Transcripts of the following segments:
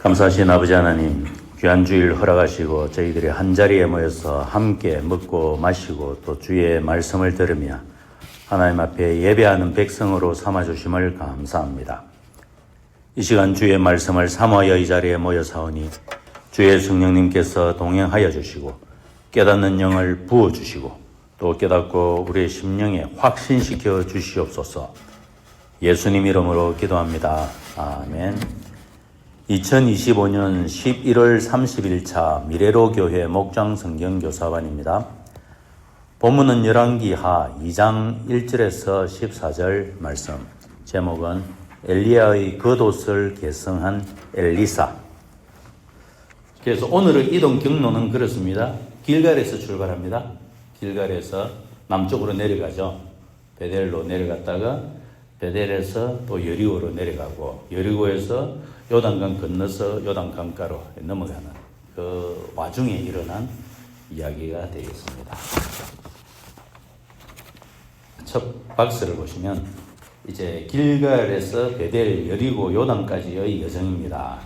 감사하신 아버지 하나님, 귀한 주일 허락하시고 저희들이 한자리에 모여서 함께 먹고 마시고 또 주의 말씀을 들으며 하나님 앞에 예배하는 백성으로 삼아주심을 감사합니다. 이 시간 주의 말씀을 사모하여 이 자리에 모여 사오니 주의 성령님께서 동행하여 주시고 깨닫는 영을 부어주시고 또 깨닫고 우리의 심령에 확신시켜 주시옵소서. 예수님 이름으로 기도합니다. 아멘. 2025년 11월 30일차 미래로 교회 목장 성경교사반입니다. 본문은 열왕기하 2장 1절에서 14절 말씀. 제목은 엘리야의 겉옷을 계승한 엘리사. 그래서 오늘의 이동 경로는 그렇습니다. 길갈에서 출발합니다. 길갈에서 남쪽으로 내려가죠. 베델로 내려갔다가 베델에서 또 여리고로 내려가고 여리고에서 요단강 건너서 요단강가로 넘어가는 그 와중에 일어난 이야기가 되겠습니다. 첫 박스를 보시면 이제 길갈에서 베델, 여리고, 요단까지의 여정입니다.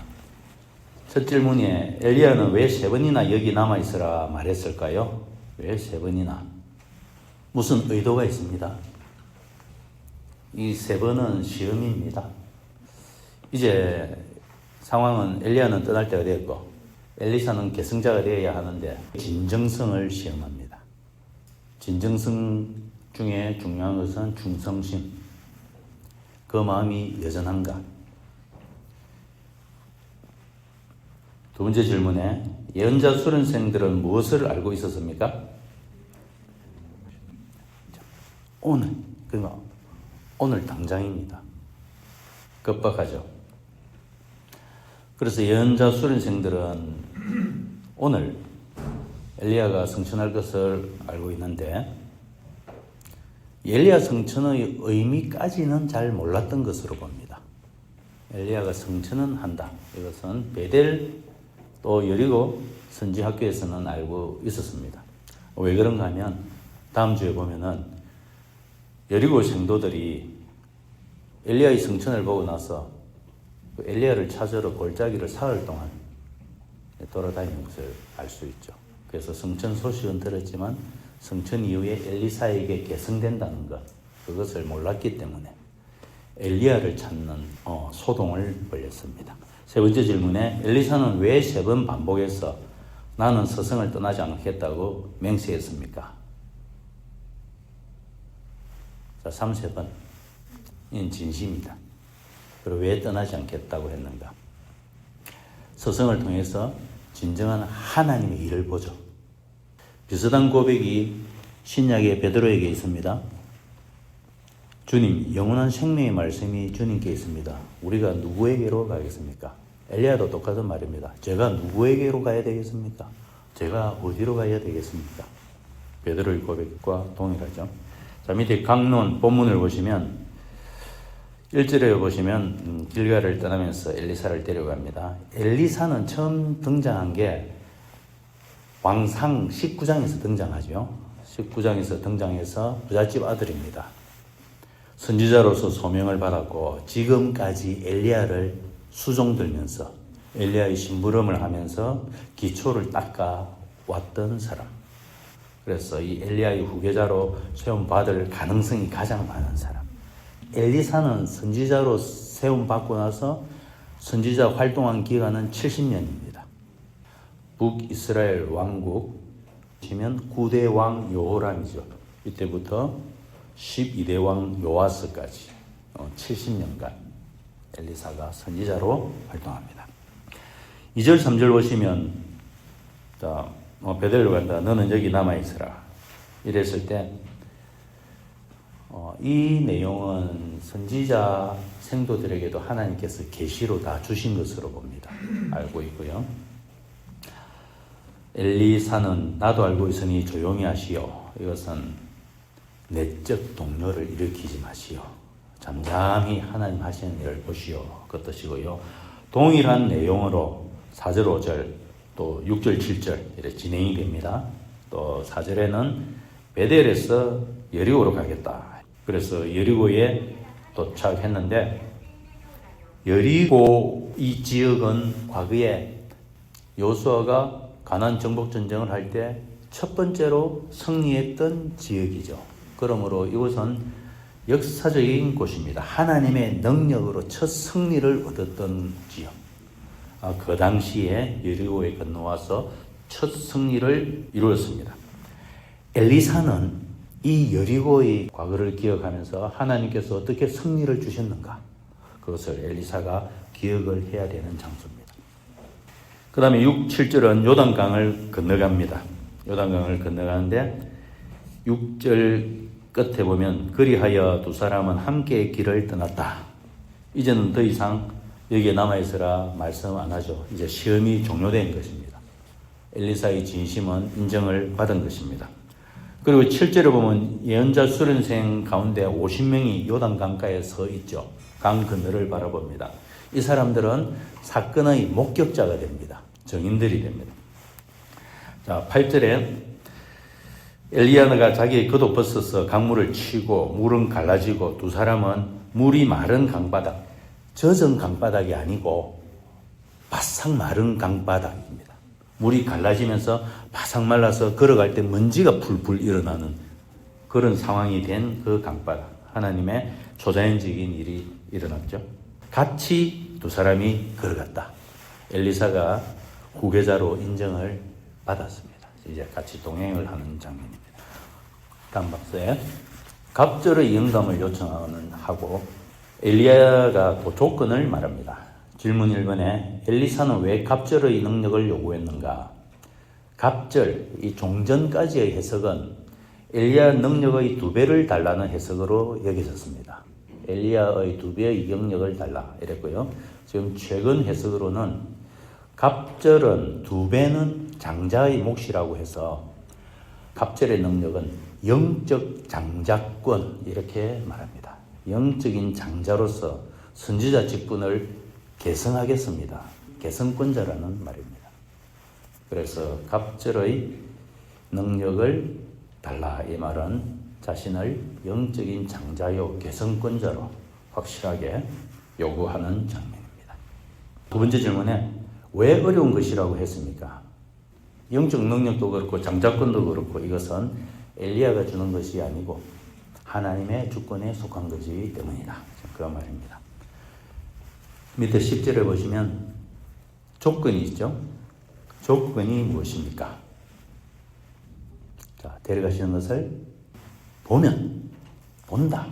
첫 질문에 엘리야는 왜 3번이나 여기 남아있으라 말했을까요? 왜 3번이나? 무슨 의도가 있습니다. 이 3번은 시험입니다. 이제 상황은 엘리야는 떠날 때가 되었고 엘리사는 계승자가 되어야 하는데 진정성을 시험합니다. 진정성 중에 중요한 것은 충성심. 그 마음이 여전한가? 두 번째 질문에 예언자 수련생들은 무엇을 알고 있었습니까? 오늘, 그러니까 오늘 당장입니다. 급박하죠. 그래서 예언자 수련생들은 오늘 엘리야가 성천할 것을 알고 있는데 엘리야 성천의 의미까지는 잘 몰랐던 것으로 봅니다. 엘리야가 성천은 한다. 이것은 베델 또 여리고 선지학교에서는 알고 있었습니다. 왜 그런가 하면 다음 주에 보면은 여리고 성도들이 엘리야의 성천을 보고 나서 엘리야를 찾으러 골짜기를 사흘 동안 돌아다니는 것을 알 수 있죠. 그래서 성천 소식은 들었지만 성천 이후에 엘리사에게 계승된다는 것, 그것을 몰랐기 때문에 엘리야를 찾는 소동을 벌였습니다. 세 번째 질문에 엘리사는 왜 3번 반복해서 나는 서성을 떠나지 않겠다고 맹세했습니까? 자, 3번. 이는 진심이다. 그리고 왜 떠나지 않겠다고 했는가? 서성을 통해서 진정한 하나님의 일을 보죠. 비슷한 고백이 신약의 베드로에게 있습니다. 주님, 영원한 생명의 말씀이 주님께 있습니다. 우리가 누구에게로 가겠습니까? 엘리야도 똑같은 말입니다. 제가 누구에게로 가야 되겠습니까? 제가 어디로 가야 되겠습니까? 베드로의 고백과 동일하죠. 자, 밑에 강론 본문을 보시면 1절에 보시면 길갈을 떠나면서 엘리사를 데려갑니다. 엘리사는 처음 등장한 게 왕상 19장에서 등장하죠. 19장에서 등장해서 부잣집 아들입니다. 선지자로서 소명을 받았고 지금까지 엘리야를 수종들면서 엘리야의 심부름을 하면서 기초를 닦아왔던 사람. 그래서 이 엘리야의 후계자로 세움받을 가능성이 가장 많은 사람. 엘리사는 선지자로 세움받고 나서 선지자 활동한 기간은 70년입니다. 북이스라엘 왕국 치면 9대 왕 여호람이죠. 이때부터 12대 왕 요아스까지 70년간 엘리사가 선지자로 활동합니다. 2절 3절 보시면 베델로 간다. 너는 여기 남아있으라. 이랬을 때 이 내용은 선지자 생도들에게도 하나님께서 계시로 다 주신 것으로 봅니다. 알고 있고요. 엘리사는 나도 알고 있으니 조용히 하시오. 이것은 내적 동요를 일으키지 마시오. 잠잠히 하나님 하시는 일을 보시오. 그 뜻이고요. 동일한 내용으로 4절, 5절, 또 6절, 7절 이렇게 진행이 됩니다. 또 4절에는 베델에서 여리고로 가겠다. 그래서 여리고에 도착했는데 여리고 이 지역은 과거에 여호수아가 가나안 정복 전쟁을 할 때 첫 번째로 승리했던 지역이죠. 그러므로 이곳은 역사적인 곳입니다. 하나님의 능력으로 첫 승리를 얻었던 지역. 그 당시에 여리고에 건너와서 첫 승리를 이루었습니다. 엘리사는 이 여리고의 과거를 기억하면서 하나님께서 어떻게 승리를 주셨는가, 그것을 엘리사가 기억을 해야 되는 장소입니다. 그 다음에 6, 7절은 요단강을 건너갑니다. 요단강을 건너가는데 6절 끝에 보면 그리하여 두 사람은 함께 길을 떠났다. 이제는 더 이상 여기에 남아있으라 말씀 안 하죠. 이제 시험이 종료된 것입니다. 엘리사의 진심은 인정을 받은 것입니다. 그리고 7절에 보면 예언자 수련생 가운데 50명이 요단강가에 서 있죠. 강 건너를 바라봅니다. 이 사람들은 사건의 목격자가 됩니다. 증인들이 됩니다. 자, 8절에 엘리야가 자기의 겉옷 벗어서 강물을 치고 물은 갈라지고 두 사람은 물이 마른 강바닥, 젖은 강바닥이 아니고 바싹 마른 강바닥입니다. 물이 갈라지면서 바싹 말라서 걸어갈 때 먼지가 풀풀 일어나는 그런 상황이 된 그 강바닥, 하나님의 초자연적인 일이 일어났죠. 같이 두 사람이 걸어갔다. 엘리사가 후계자로 인정을 받았습니다. 이제 같이 동행을 하는 장면입니다. 다음 박스에 갑절의 영감을 요청하는 하고 엘리야가 또 조건을 말합니다. 질문 1번에 엘리사는 왜 갑절의 능력을 요구했는가? 갑절, 이 종전까지의 해석은 엘리야 능력의 2배를 달라는 해석으로 여겨졌습니다. 엘리야의 2배의 영역을 달라 이랬고요. 지금 최근 해석으로는 갑절은 2배는 장자의 몫이라고 해서 갑절의 능력은 영적 장자권 이렇게 말합니다. 영적인 장자로서 선지자 직분을 계승하겠습니다. 계승권자라는 말입니다. 그래서 갑절의 능력을 달라, 이 말은 자신을 영적인 장자요 계승권자로 확실하게 요구하는 장면입니다. 두 번째 질문에 왜 어려운 것이라고 했습니까? 영적 능력도 그렇고 장자권도 그렇고 이것은 엘리야가 주는 것이 아니고 하나님의 주권에 속한 것이기 때문이다. 그 말입니다. 밑에 10절에 보시면 조건이 있죠. 조건이 무엇입니까? 자, 데려가시는 것을 보면, 본다.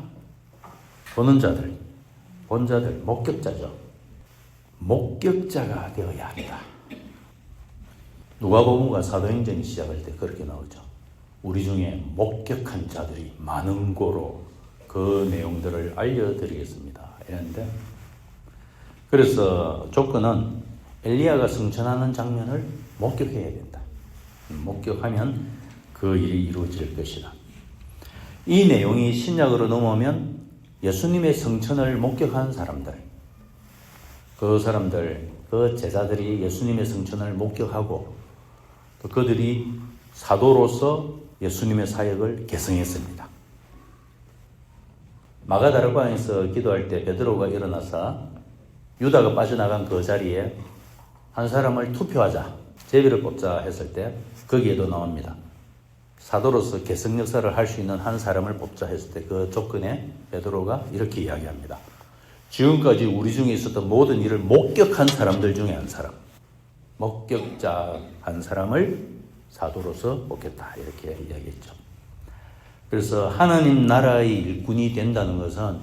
보는 자들, 본 자들, 목격자죠. 목격자가 되어야 한다. 누가복음과 사도행전이 시작할 때 그렇게 나오죠. 우리 중에 목격한 자들이 많은 고로 그 내용들을 알려드리겠습니다. 이랬는데, 그래서 조건은 엘리야가 승천하는 장면을 목격해야 된다. 목격하면 그 일이 이루어질 것이다. 이 내용이 신약으로 넘어오면 예수님의 승천을 목격한 사람들, 그 사람들, 그 제자들이 예수님의 승천을 목격하고 또 그들이 사도로서 예수님의 사역을 계승했습니다. 마가다락방에서 기도할 때 베드로가 일어나서 유다가 빠져나간 그 자리에 한 사람을 투표하자, 제비를 뽑자 했을 때 거기에도 나옵니다. 사도로서 계승 역사를 할 수 있는 한 사람을 뽑자 했을 때 그 조건에 베드로가 이렇게 이야기합니다. 지금까지 우리 중에 있었던 모든 일을 목격한 사람들 중에 한 사람, 목격자 한 사람을 사도로서 뽑겠다 이렇게 이야기했죠. 그래서 하나님 나라의 일꾼이 된다는 것은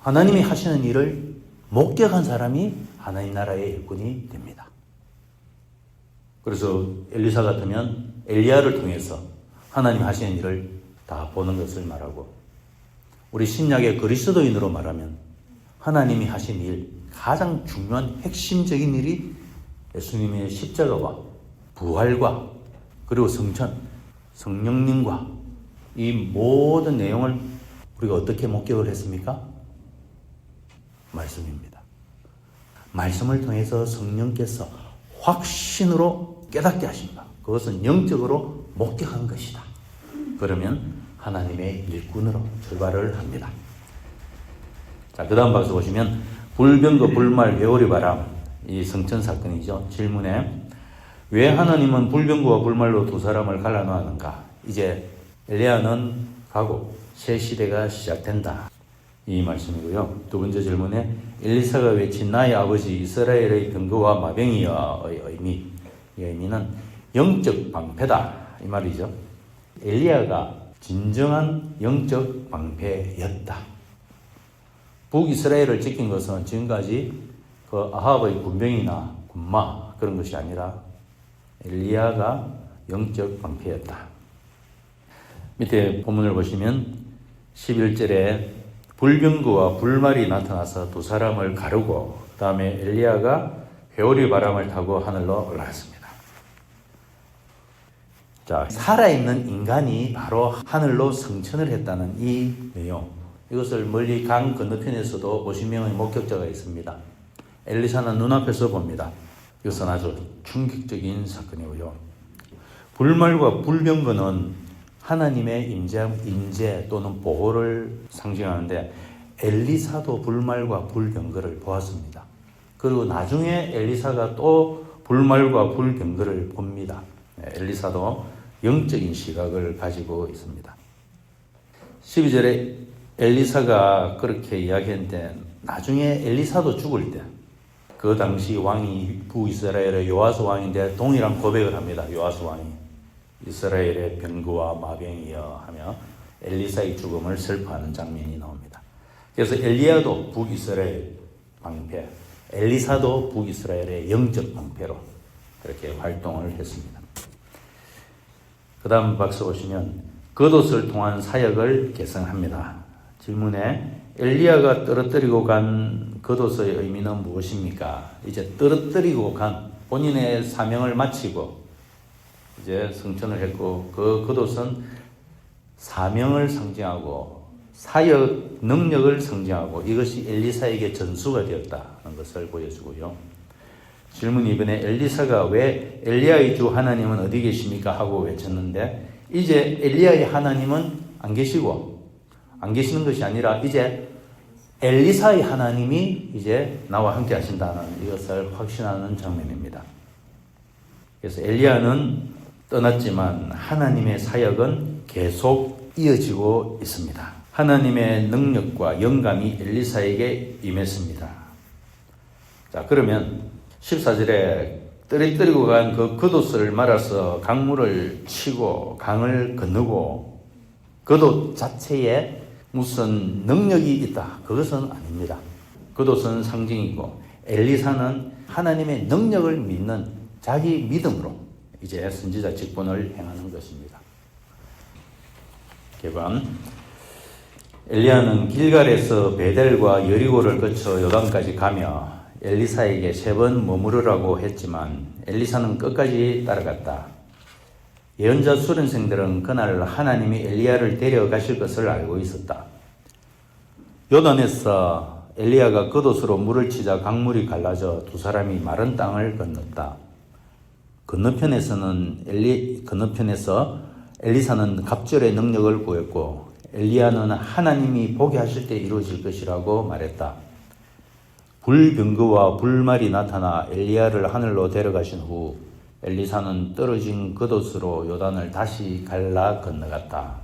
하나님이 하시는 일을 목격한 사람이 하나님 나라의 일꾼이 됩니다. 그래서 엘리사 같으면 엘리야를 통해서 하나님 하시는 일을 다 보는 것을 말하고, 우리 신약의 그리스도인으로 말하면 하나님이 하신 일, 가장 중요한 핵심적인 일이 예수님의 십자가와 부활과 그리고 성천, 성령님과 이 모든 내용을 우리가 어떻게 목격을 했습니까? 말씀입니다. 말씀을 통해서 성령께서 확신으로 깨닫게 하신다. 그것은 영적으로 목격한 것이다. 그러면 하나님의 일꾼으로 출발을 합니다. 자, 그 다음 박스 보시면 불병거 불말 회오리 바람, 이 성천 사건이죠. 질문에 왜 하나님은 불병거와 불말로 두 사람을 갈라놓았는가? 이제 엘리야는 가고 새 시대가 시작된다. 이 말씀이고요. 두 번째 질문에 엘리사가 외친 나의 아버지 이스라엘의 병거와 마병이여의 의미, 이 의미는 영적 방패다 이 말이죠. 엘리야가 진정한 영적 방패였다. 북이스라엘을 지킨 것은 지금까지 그 아합의 군병이나 군마 그런 것이 아니라 엘리야가 영적 방패였다. 밑에 본문을 보시면 11절에 불병거와 불말이 나타나서 두 사람을 가르고 그 다음에 엘리야가 회오리 바람을 타고 하늘로 올라갔습니다. 자, 살아있는 인간이 바로 하늘로 승천을 했다는 이 내용, 이것을 멀리 강 건너편에서도 50명의 목격자가 있습니다. 엘리사는 눈앞에서 봅니다. 이것은 아주 충격적인 사건이고요. 불말과 불병거는 하나님의 임재 또는 보호를 상징하는데 엘리사도 불말과 불병거를 보았습니다. 그리고 나중에 엘리사가 또 불말과 불병거를 봅니다. 엘리사도 영적인 시각을 가지고 있습니다. 12절에 엘리사가 그렇게 이야기했는데 나중에 엘리사도 죽을 때 그 당시 왕이 북이스라엘의 요아스 왕인데 동일한 고백을 합니다. 요아스 왕이 이스라엘의 병거와 마병이여 하며 엘리사의 죽음을 슬퍼하는 장면이 나옵니다. 그래서 엘리야도 북이스라엘 방패, 엘리사도 북이스라엘의 영적 방패로 그렇게 활동을 했습니다. 그 다음 박스 보시면 겉옷을 통한 사역을 개성합니다. 질문에 엘리야가 떨어뜨리고 간 겉옷의 의미는 무엇입니까? 이제 떨어뜨리고 간 본인의 사명을 마치고 이제 승천을 했고 그 겉옷은 사명을 상징하고 사역 능력을 상징하고 이것이 엘리사에게 전수가 되었다는 것을 보여주고요. 질문 2번에 엘리사가 왜 엘리야의 주 하나님은 어디 계십니까? 하고 외쳤는데 이제 엘리야의 하나님은 안 계시는 것이 아니라 이제 엘리사의 하나님이 이제 나와 함께 하신다는 이것을 확신하는 장면입니다. 그래서 엘리야는 떠났지만 하나님의 사역은 계속 이어지고 있습니다. 하나님의 능력과 영감이 엘리사에게 임했습니다. 자, 그러면 14절에 떨어뜨리고 간 그 겉옷을 말아서 강물을 치고 강을 건너고 겉옷 자체에 무슨 능력이 있다. 그것은 아닙니다. 겉옷은 상징이고 엘리사는 하나님의 능력을 믿는 자기 믿음으로 이제 선지자 직분을 행하는 것입니다. 개관 엘리야는 길갈에서 베델과 여리고를 거쳐 요단까지 가며 엘리사에게 3번 머무르라고 했지만 엘리사는 끝까지 따라갔다. 예언자 수련생들은 그날 하나님이 엘리야를 데려가실 것을 알고 있었다. 요단에서 엘리야가 겉옷으로 물을 치자 강물이 갈라져 두 사람이 마른 땅을 건넜다. 건너편에서 엘리사는 갑절의 능력을 구했고 엘리야는 하나님이 보게 하실 때 이루어질 것이라고 말했다. 불병거와 불말이 나타나 엘리야를 하늘로 데려가신 후 엘리사는 떨어진 겉옷으로 요단을 다시 갈라 건너갔다.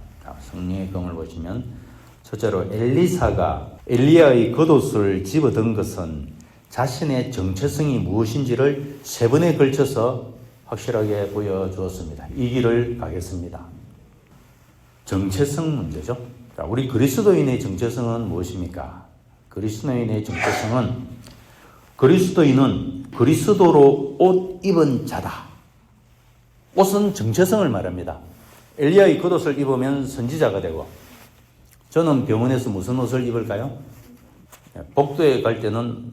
성령의 검을 보시면 첫째로 엘리사가 엘리야의 겉옷을 집어든 것은 자신의 정체성이 무엇인지를 3번에 걸쳐서 확실하게 보여주었습니다. 이 길을 가겠습니다. 정체성 문제죠. 자, 우리 그리스도인의 정체성은 무엇입니까? 그리스도인의 정체성은 그리스도인은 그리스도로 옷 입은 자다. 옷은 정체성을 말합니다. 엘리야의 겉옷을 입으면 선지자가 되고 저는 병원에서 무슨 옷을 입을까요? 복도에 갈 때는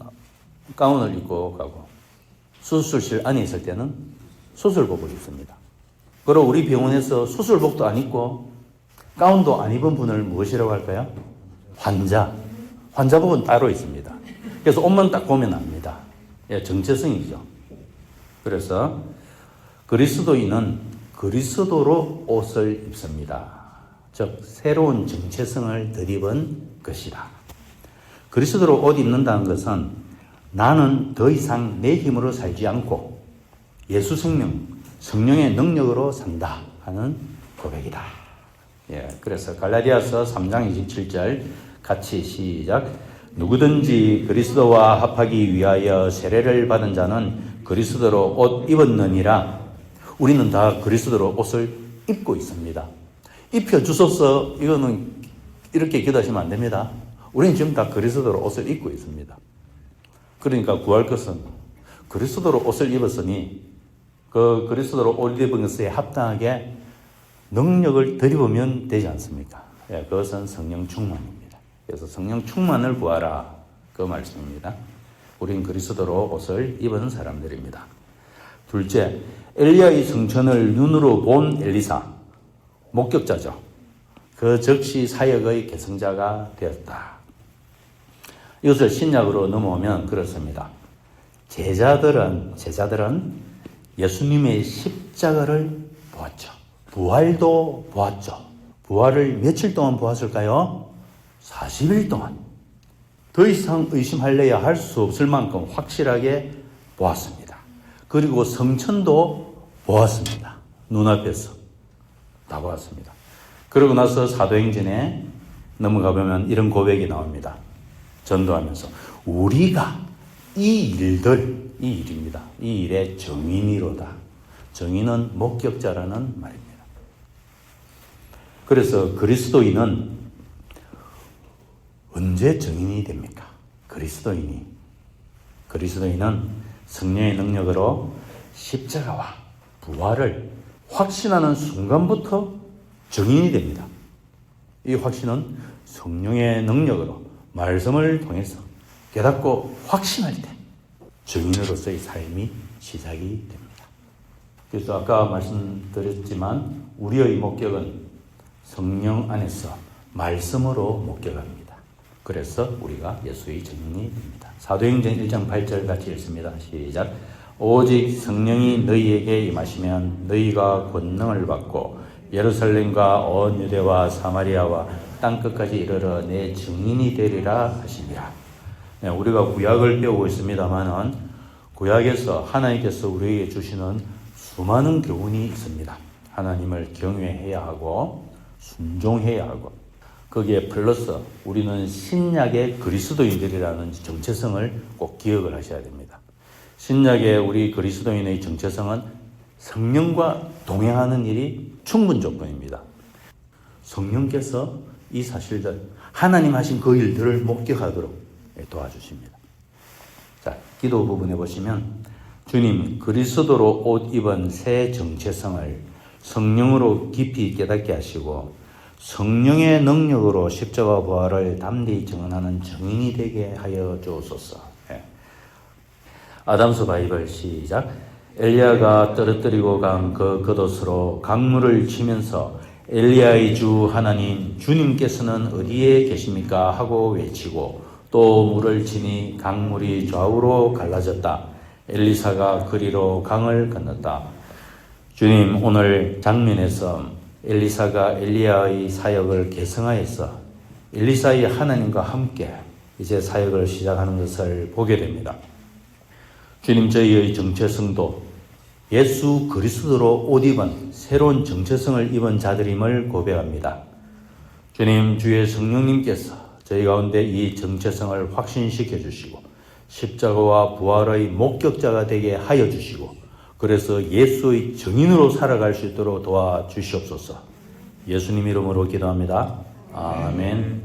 가운을 입고 가고 수술실 안에 있을 때는 수술복을 입습니다. 그리고 우리 병원에서 수술복도 안 입고 가운도 안 입은 분을 무엇이라고 할까요? 환자복은 따로 있습니다. 그래서 옷만 딱 보면 압니다. 정체성이죠. 그래서 그리스도인은 그리스도로 옷을 입습니다. 즉 새로운 정체성을 덧입은 것이다. 그리스도로 옷 입는다는 것은 나는 더 이상 내 힘으로 살지 않고 예수 생명, 성령의 능력으로 산다 하는 고백이다. 예, 그래서 갈라디아서 3장 27절 같이 시작. 누구든지 그리스도와 합하기 위하여 세례를 받은 자는 그리스도로 옷 입었느니라. 우리는 다 그리스도로 옷을 입고 있습니다. 입혀주소서. 이거는 이렇게 기도하시면 안 됩니다. 우리는 지금 다 그리스도로 옷을 입고 있습니다. 그러니까 구할 것은 그리스도로 옷을 입었으니 그 그리스도로 옷 입은 것에 합당하게 능력을 들이보면 되지 않습니까? 예, 그것은 성령 충만입니다. 그래서 성령 충만을 구하라 그 말씀입니다. 우린 그리스도로 옷을 입은 사람들입니다. 둘째, 엘리야의 성천을 눈으로 본 엘리사, 목격자죠. 그 즉시 사역의 계승자가 되었다. 이것을 신약으로 넘어오면 그렇습니다. 제자들은 예수님의 십자가를 보았죠. 부활도 보았죠. 부활을 며칠 동안 보았을까요? 40일 동안. 더 이상 의심할래야 할 수 없을 만큼 확실하게 보았습니다. 그리고 성천도 보았습니다. 눈앞에서 다 보았습니다. 그러고 나서 사도행전에 넘어가 보면 이런 고백이 나옵니다. 전도하면서 우리가 이 일입니다. 이 일의 정인이로다. 정인은 목격자라는 말입니다. 그래서 그리스도인은 언제 정인이 됩니까? 그리스도인은 성령의 능력으로 십자가와 부활을 확신하는 순간부터 정인이 됩니다. 이 확신은 성령의 능력으로 말씀을 통해서 깨닫고 확신할 때 정인으로서의 삶이 시작이 됩니다. 그래서 아까 말씀드렸지만 우리의 목격은 성령 안에서 말씀으로 목격합니다. 그래서 우리가 예수의 증인이 됩니다. 사도행전 1장 8절 같이 읽습니다. 시작. 오직 성령이 너희에게 임하시면 너희가 권능을 받고 예루살렘과 온 유대와 사마리아와 땅끝까지 이르러 내 증인이 되리라 하시니라. 네, 우리가 구약을 배우고 있습니다만은 구약에서 하나님께서 우리에게 주시는 수많은 교훈이 있습니다. 하나님을 경외해야 하고 순종해야 하고 거기에 플러스 우리는 신약의 그리스도인들이라는 정체성을 꼭 기억을 하셔야 됩니다. 신약의 우리 그리스도인의 정체성은 성령과 동행하는 일이 충분 조건입니다. 성령께서 이 사실들, 하나님 하신 그 일들을 목격하도록 도와주십니다. 자, 기도 부분에 보시면 주님 그리스도로 옷 입은 새 정체성을 성령으로 깊이 깨닫게 하시고 성령의 능력으로 십자가 부활을 담대히 증언하는 증인이 되게 하여 주옵소서. 아담스 바이블 시작. 엘리야가 떨어뜨리고 간 그 겉옷으로 강물을 치면서 엘리야의 주 하나님 주님께서는 어디에 계십니까 하고 외치고 또 물을 치니 강물이 좌우로 갈라졌다. 엘리사가 그리로 강을 건넜다. 주님 오늘 장면에서 엘리사가 엘리야의 사역을 계승하여서 엘리사의 하나님과 함께 이제 사역을 시작하는 것을 보게 됩니다. 주님 저희의 정체성도 예수 그리스도로 옷 입은 새로운 정체성을 입은 자들임을 고백합니다. 주님 주의 성령님께서 저희 가운데 이 정체성을 확신시켜 주시고 십자가와 부활의 목격자가 되게 하여 주시고 그래서 예수의 증인으로 살아갈 수 있도록 도와주시옵소서. 예수님 이름으로 기도합니다. 아멘.